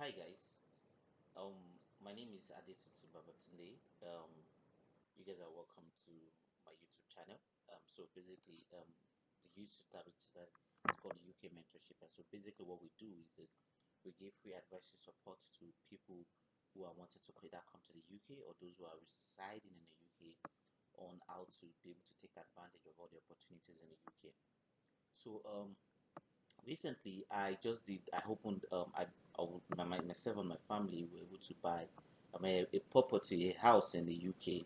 Hi guys, um, my name is Adetutu Babatunde. You guys are welcome to my YouTube channel. The YouTube tab is called UK Mentorship, and so basically what we do is that we give free advice and support to people who are wanting to either come to the UK or those who are residing in the UK on how to be able to take advantage of all the opportunities in the UK. So recently I opened myself and my family were able to buy a property, a house in the UK,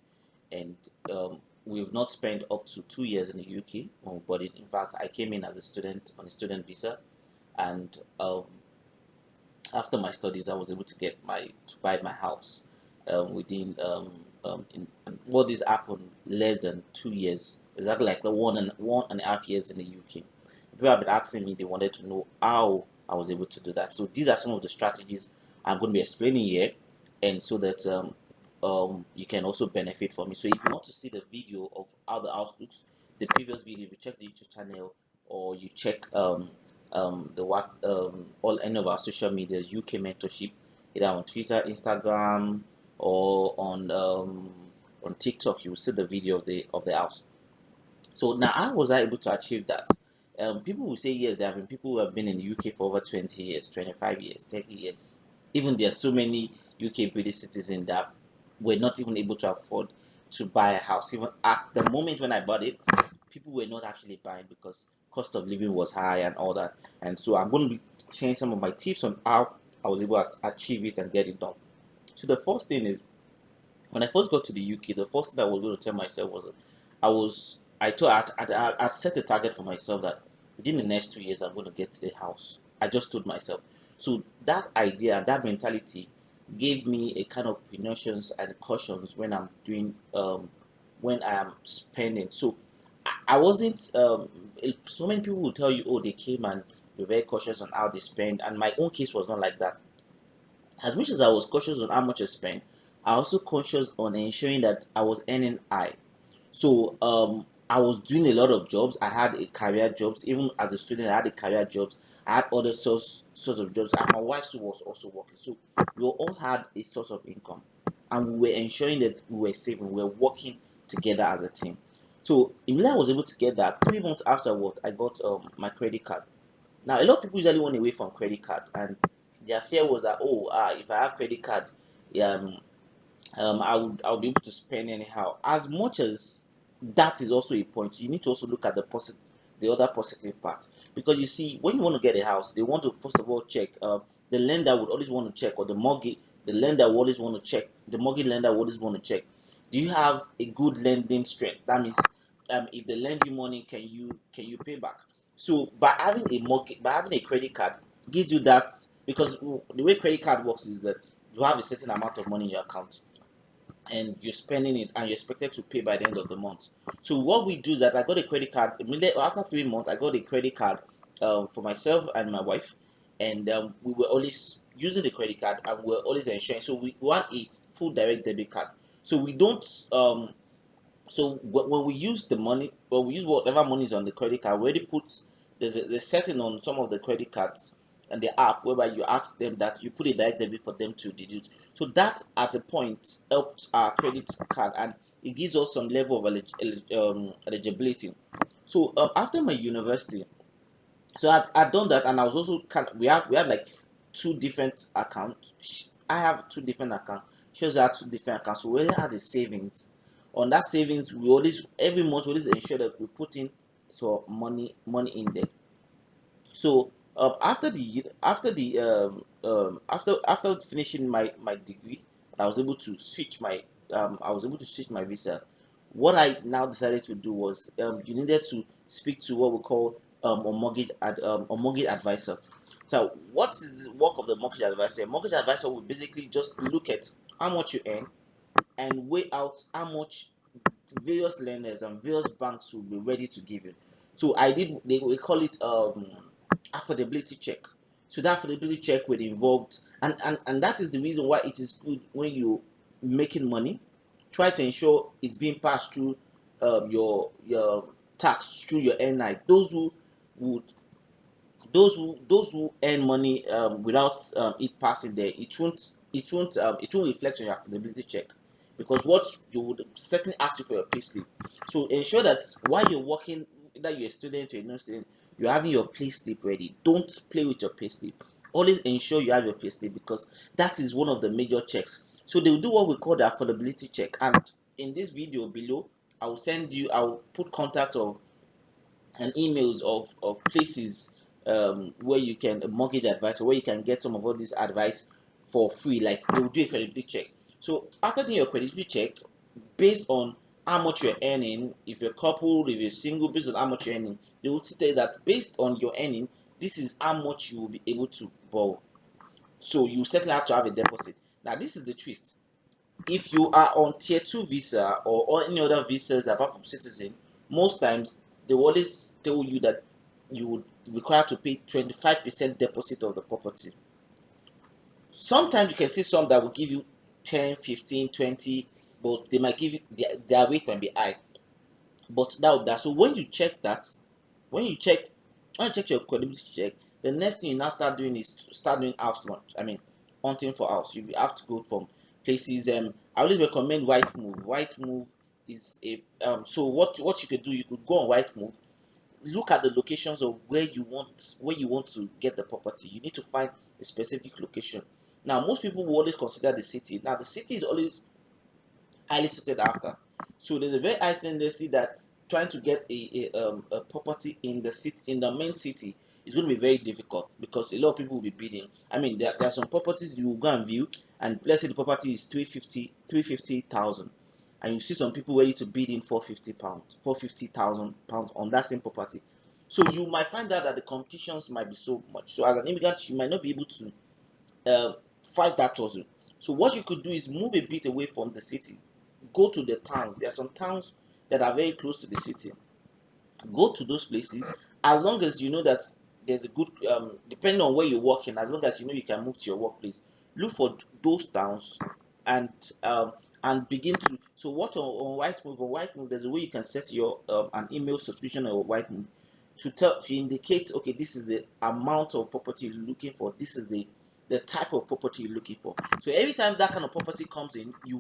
and we've not spent up to 2 years in the UK. But in fact, I came in as a student on a student visa, and after my studies, I was able to buy my house within what this happened less than 2 years, exactly like the one and a half years in the UK. People have been asking me; they wanted to know how I was able to do that. So these are some of the strategies I'm going to be explaining here, and so that you can also benefit from it. So if you want to see the video of how the house looks, the previous video, if you check the YouTube channel or you check the what all any of our social medias, UK Mentorship, either on Twitter, Instagram, or on TikTok, you will see the video of the house. So now, how was I able to achieve that? People will say yes, there have been people who have been in the UK for over 20 years, 25 years, 30 years. Even there are so many UK British citizens that were not even able to afford to buy a house. Even at the moment when I bought it, people were not actually buying because cost of living was high and all that. And so I'm going to be sharing some of my tips on how I was able to achieve it and get it done. So the first thing is, when I first got to the UK, the first thing I was going to tell myself was I thought I'd set a target for myself that within the next 2 years I'm going to get a house. I just told myself. So that idea and that mentality gave me a kind of precautions and cautions when I'm doing when I am spending. So I wasn't so many people will tell you, oh, they came and they're very cautious on how they spend, and my own case was not like that. As much as I was cautious on how much I spent, I also conscious on ensuring that I was earning high. So I was doing a lot of jobs. I had a career jobs. Even as a student, I had a career jobs. I had other sorts of jobs, and my wife too was also working. So we all had a source of income, and we were ensuring that we were saving. We were working together as a team. So immediately I was able to get that. 3 months afterward, I got my credit card. Now, a lot of people usually want away from credit card, and their fear was that, oh, if I have credit card, um, I would be able to spend anyhow. As much as that is also a point, you need to also look at the other positive part, because you see, when you want to get a house, they want to first of all check. The lender would always want to check, or the lender would always want to check. The mortgage lender would always want to check. Do you have a good lending strength? That means, if they lend you money, can you pay back? So by having a credit card gives you that, because the way credit card works is that you have a certain amount of money in your account and you're spending it and you're expected to pay by the end of the month. So what we do is that I got a credit card immediately after 3 months. I got a credit card for myself and my wife, and we were always using the credit card and we were always ensuring. So we want a full direct debit card. So we don't when we use the money, when we use whatever money is on the credit card, we already put there's setting on some of the credit cards and the app whereby you ask them that you put a direct debit for them to deduct. So that at a point helps our credit card, and it gives us some level of eligibility. So after my university, so I'd done that, and I was also we had like two different accounts. I have two different accounts. She also had two different accounts. So we already had the savings. On that savings, we always every month we always ensure that we put in so money in there. So after finishing my degree, I was able to switch my visa. What I now decided to do was, you needed to speak to what we call a mortgage advisor. So what is the work of the mortgage advisor? A mortgage advisor will basically just look at how much you earn and weigh out how much various lenders and various banks will be ready to give you. So we call it affordability check. So that affordability check would involve, and that is the reason why it is good when you making money, try to ensure it's being passed through your tax through your NI. Those who would those who earn money without it passing there, it won't reflect on your affordability check, because what you would certainly ask you for your payslip. So ensure that while you're working, either you're a student or you're not a student, you're having your payslip ready. Don't play with your payslip. Always ensure you have your payslip, because that is one of the major checks. So they will do what we call the affordability check, and in this video below, I will put contact of and emails of places where you can, a mortgage advisor, where you can get some of all this advice for free. Like, they will do a credibility check. So after doing your credibility check, based on how much you're earning, if you're coupled, if you're single, based on how much you're earning, they will say that based on your earning, this is how much you will be able to borrow. So you certainly have to have a deposit. Now, this is the twist. If you are on tier 2 visa, or any other visas apart from citizen, most times they will always tell you that you would require to pay 25% deposit of the property. Sometimes you can see some that will give you 10, 15, 20, but they might give you, their rate might be high. But that, so when you check that, when you check when you check your credibility check, the next thing you now start doing is to start doing house launch. I mean, hunting for house. You have to go from places. I always recommend White Move. White Move is a so what you could do, you could go on White Move, look at the locations of where you want to get the property. You need to find a specific location. Now, most people will always consider the city. Now, the city is always highly sought after. So there's a very high tendency that trying to get a property in the city, in the main city, is going to be very difficult, because a lot of people will be bidding. I mean, there are some properties you will go and view, and let's say the property is 350,000, and you see some people ready to bid in £450, £450,000 on that same property. So you might find out that the competitions might be so much. So as an immigrant, you might not be able to uh, fight that tussle. So what you could do is move a bit away from the city, go to the town. There are some towns that are very close to the city. Go to those places, as long as you know that there's a good, depending on where you're working, as long as you know you can move to your workplace, look for those towns, and um, and begin to. So what on White Move, there's a way you can set your an email subscription or White Move to indicate, okay, this is the amount of property you're looking for, this is the type of property you're looking for. So every time that kind of property comes in, they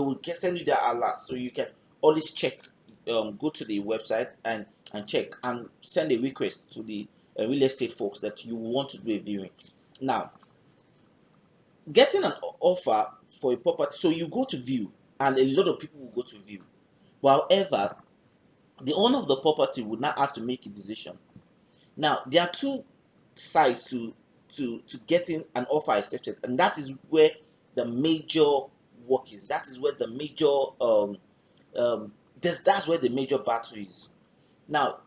will send you that alert, so you can always check, go to the website and check and send a request to the real estate folks that you want to do a viewing. Now, getting an offer for a property, so you go to view, and a lot of people will go to view. But however, the owner of the property would not have to make a decision. Now, there are two sides to getting an offer accepted, and that is where the major work is. That is where the major that's where the major battle is. Now,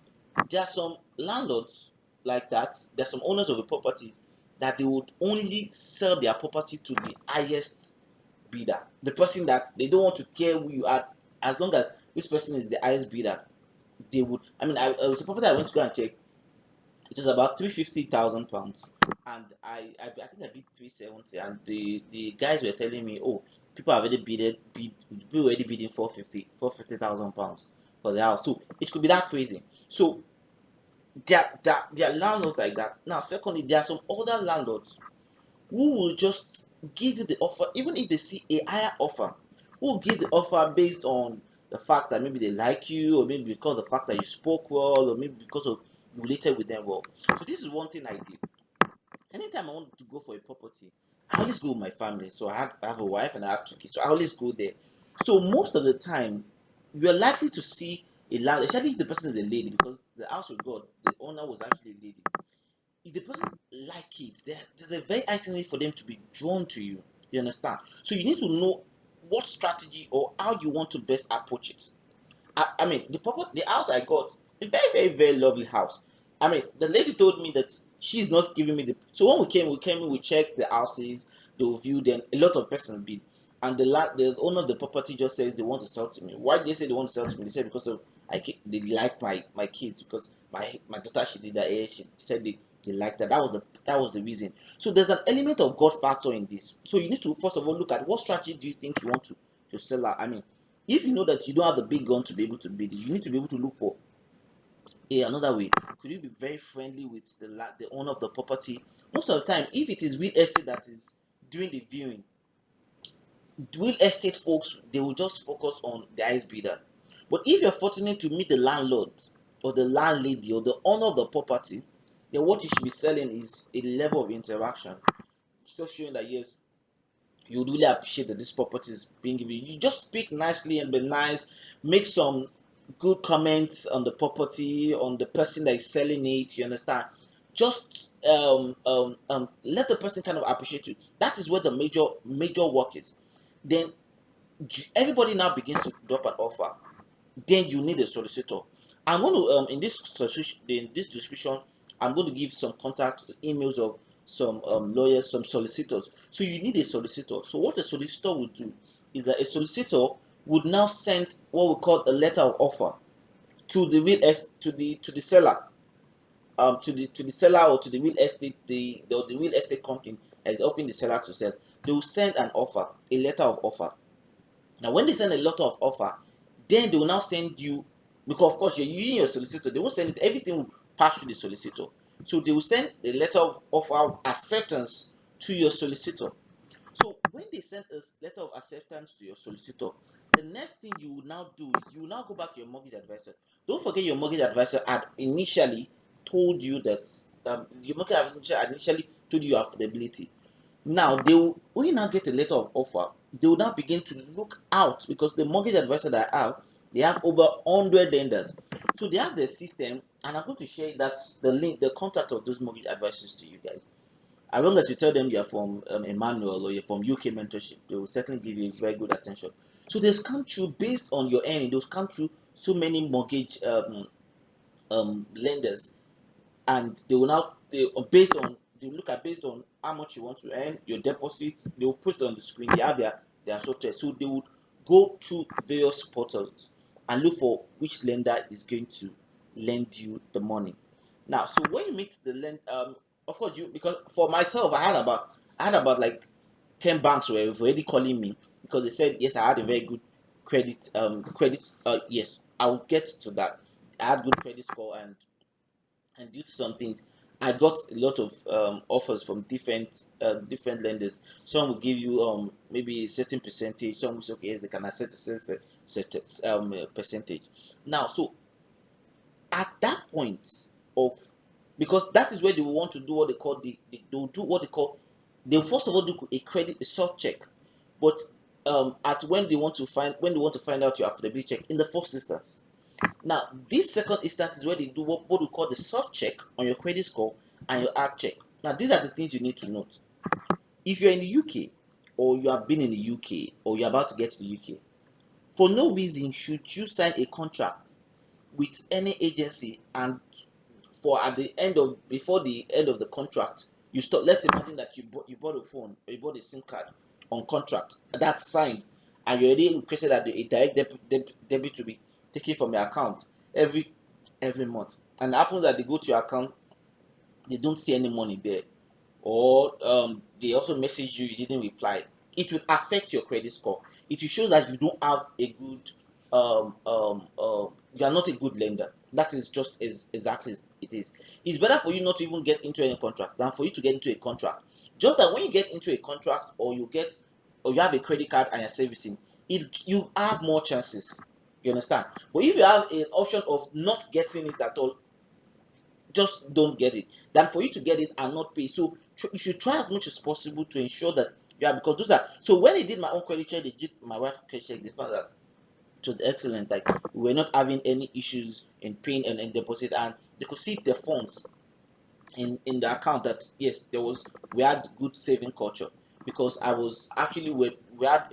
there are some landlords like that. There are some owners of a property that they would only sell their property to the highest bidder, the person that they don't want to care who you are, as long as this person is the highest bidder. They would. I mean, I was a property I went to go and check. It was about £350,000, and I think I bid 370, and the guys were telling me, oh, people have already people already bidding £450,000 for the house. So it could be that crazy. So there are landlords like that. Now, secondly, there are some other landlords who will just give you the offer, even if they see a higher offer, who will give the offer based on the fact that maybe they like you, or maybe because of the fact that you spoke well, or maybe because of you related with them well. So this is one thing I did. Anytime I want to go for a property, I always go with my family. So I have a wife and I have two kids. So I always go there. So most of the time, you're likely to see a landlord, especially if the person is a lady, because the house we got, the owner was actually a lady. If the person like it, there's a very high tendency for them to be drawn to you. You understand? So you need to know what strategy or how you want to best approach it. I mean, the house I got, a very, very, very lovely house. I mean, the lady told me that she's not giving me the. So when we came in, we checked the houses, they reviewed them. A lot of persons bid, and the owner of the property just says they want to sell to me. Why they say they want to sell to me? They said because of they like my kids, because my daughter, she did that. She said they liked that. That was the reason. So there's an element of God factor in this. So you need to first of all look at what strategy do you think you want to sell out. I mean, if you know that you don't have the big gun to be able to bid, you need to be able to look for Another way, could you be very friendly with the owner of the property? Most of the time, if it is real estate that is doing the viewing, real estate folks, they will just focus on the highest bidder. But if you're fortunate to meet the landlord or the landlady or the owner of the property, then what you should be selling is a level of interaction, just showing that yes, you would really appreciate that this property is being given. You just speak nicely and be nice, make some good comments on the property, on the person that is selling it. You understand? Just let the person kind of appreciate you. That is where the major work is. Then everybody now begins to drop an offer. Then you need a solicitor. I'm going to in this description, I'm going to give some contact emails of some lawyers, some solicitors. So you need a solicitor. So what a solicitor would do is that a solicitor would now send what we call a letter of offer to the to the seller, to the seller or to the real estate the real estate company that is helping the seller to sell. They will send an offer, a letter of offer. Now, when they send a letter of offer, then they will now send you, because of course you're using your solicitor, they won't send it, everything will pass through the solicitor. So they will send a letter of offer of acceptance to your solicitor. So when they send a letter of acceptance to your solicitor, the next thing you will now do is you will now go back to your mortgage advisor. Don't forget your mortgage advisor had initially told you that your mortgage advisor had initially told you your affordability. Now they will, when you now get a letter of offer, they will now begin to look out, because the mortgage advisor that I have, they have over 100 lenders. So they have their system, and I'm going to share that the link, the contact of those mortgage advisors to you guys. As long as you tell them you're from Emmanuel or you're from UK Mentorship, they will certainly give you very good attention. So there's come through based on your earning, those come through so many mortgage lenders, and they will now they will look at based on how much you want to earn, your deposit. They will put it on the screen. They have their software, so they would go through various portals and look for which lender is going to lend you the money. Now, so when you meet the of course you, because for myself I had about like 10 banks were already calling me, because they said yes, I had a very good credit. Yes, I will get to that. I had good credit score, and due to some things, I got a lot of offers from different lenders. Some will give you maybe a certain percentage. Some will say okay, yes, they can accept a certain percentage. Now, so at that point of, because that is where they will want to do what they call they'll do what they call, they'll first of all do a soft check, but at when they want to find out your affordability check in the first instance. Now, this second instance is where they do what we call the soft check on your credit score and your hard check. Now, these are the things you need to note. If you're in the UK, or you have been in the UK, or you're about to get to the UK, for no reason should you sign a contract with any agency, and for at the end of before the end of the contract, you stop. Let's imagine that you bought a phone, or you bought a SIM card on contract that's signed, and you already requested that a direct debit to be taken from your account every month, and it happens that they go to your account, they don't see any money there, or they also message you, you didn't reply. It will affect your credit score. It will show that you don't have a good you are not a good lender. That is just as exactly as it is. It's better for you not to even get into any contract than for you to get into a contract. Just that when you get into a contract, or you have a credit card and you're servicing it, you have more chances. You understand? But if you have an option of not getting it at all, just don't get it, than for you to get it and not pay. So you should try as much as possible to ensure that, yeah, because those are, so when they did my own credit check, they did my wife's credit check, they found that it was excellent. Like, we were not having any issues in paying and deposit, and they could see the funds in the account, that yes, we had good saving culture, because I was actually, we had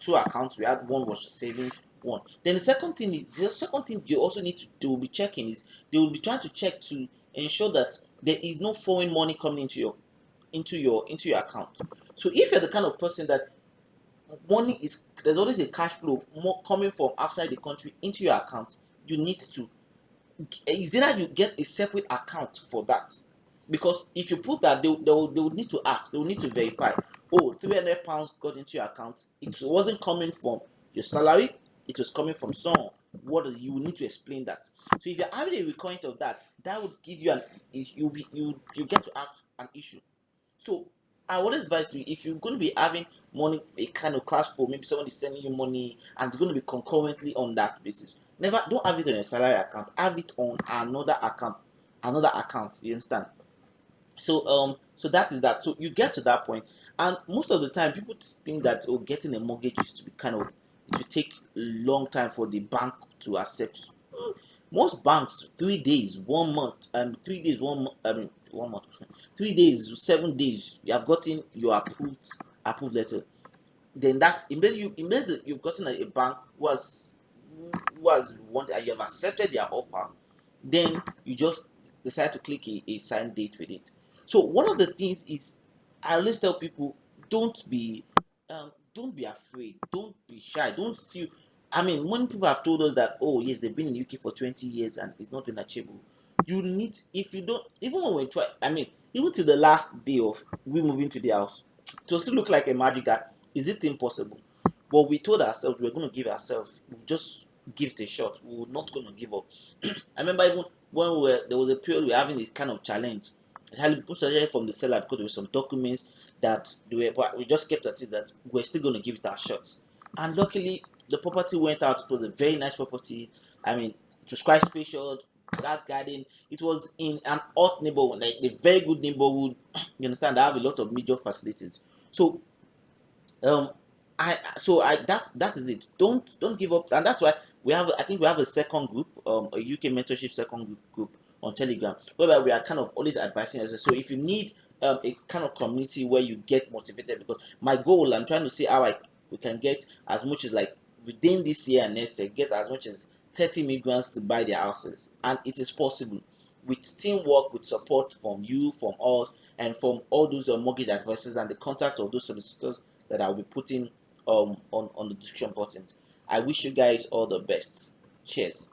two accounts. We had one was savings one. Then the second thing you also need to do be checking is, they will be trying to check to ensure that there is no foreign money coming into your account. So if you're the kind of person that money is, there's always a cash flow more coming from outside the country into your account, you need to, is either you get a separate account for that, because if you put that, they will need to ask, they will need to verify, oh, £300 got into your account, it wasn't coming from your salary, it was coming from some you need to explain that. So if you're having a recurrent of that, that would give you you get to have an issue. So I would advise you, if you're going to be having money, a kind of cash flow, maybe someone is sending you money and it's going to be concurrently on that basis. Never don't have it on your salary account. Have it on another account, another account. You understand? So that is that. So you get to that point, and most of the time people think that getting a mortgage is to be kind of, it will take a long time for the bank to accept. Most banks 3 days, 1 month, 3 days, 1 month, 1 month, 3 days, 7 days, you have gotten your approved letter. Then that's immediately you've gotten a bank who has wanted, and you have accepted their offer. Then you just decide to click a sign date with it. So one of the things is, I always tell people, don't be afraid, don't be shy, don't feel. I mean, when people have told us that, oh yes, they've been in UK for 20 years and it's not been achievable, you need, if you don't, even when we try, I mean, even to the last day of we moving to the house, it will still look like a magic that, is it impossible? But we told ourselves we were going to give ourselves, we'll just give it a shot, we were not going to give up. I remember even when there was a period we were having this kind of challenge. People started from the seller because there were some documents that they were, but we just kept at it that we're still going to give it our shot. And luckily, the property went out. It was a very nice property. I mean, it was quite spacious, that garden. It was in an hot neighborhood, like a very good neighborhood. You understand? I have a lot of major facilities. So um I that is it. Don't give up, and that's why I think we have a second group, a UK mentorship second group on Telegram, whereby we are kind of always advising us. So if you need a kind of community where you get motivated, because my goal, I'm trying to see how we can get as much as, like, within this year and next year, get as much as 30 migrants to buy their houses, and it is possible with teamwork, with support from you, from us, and from all those mortgage advisors and the contact of those solicitors that I'll be putting on the description button. I wish you guys all the best. Cheers.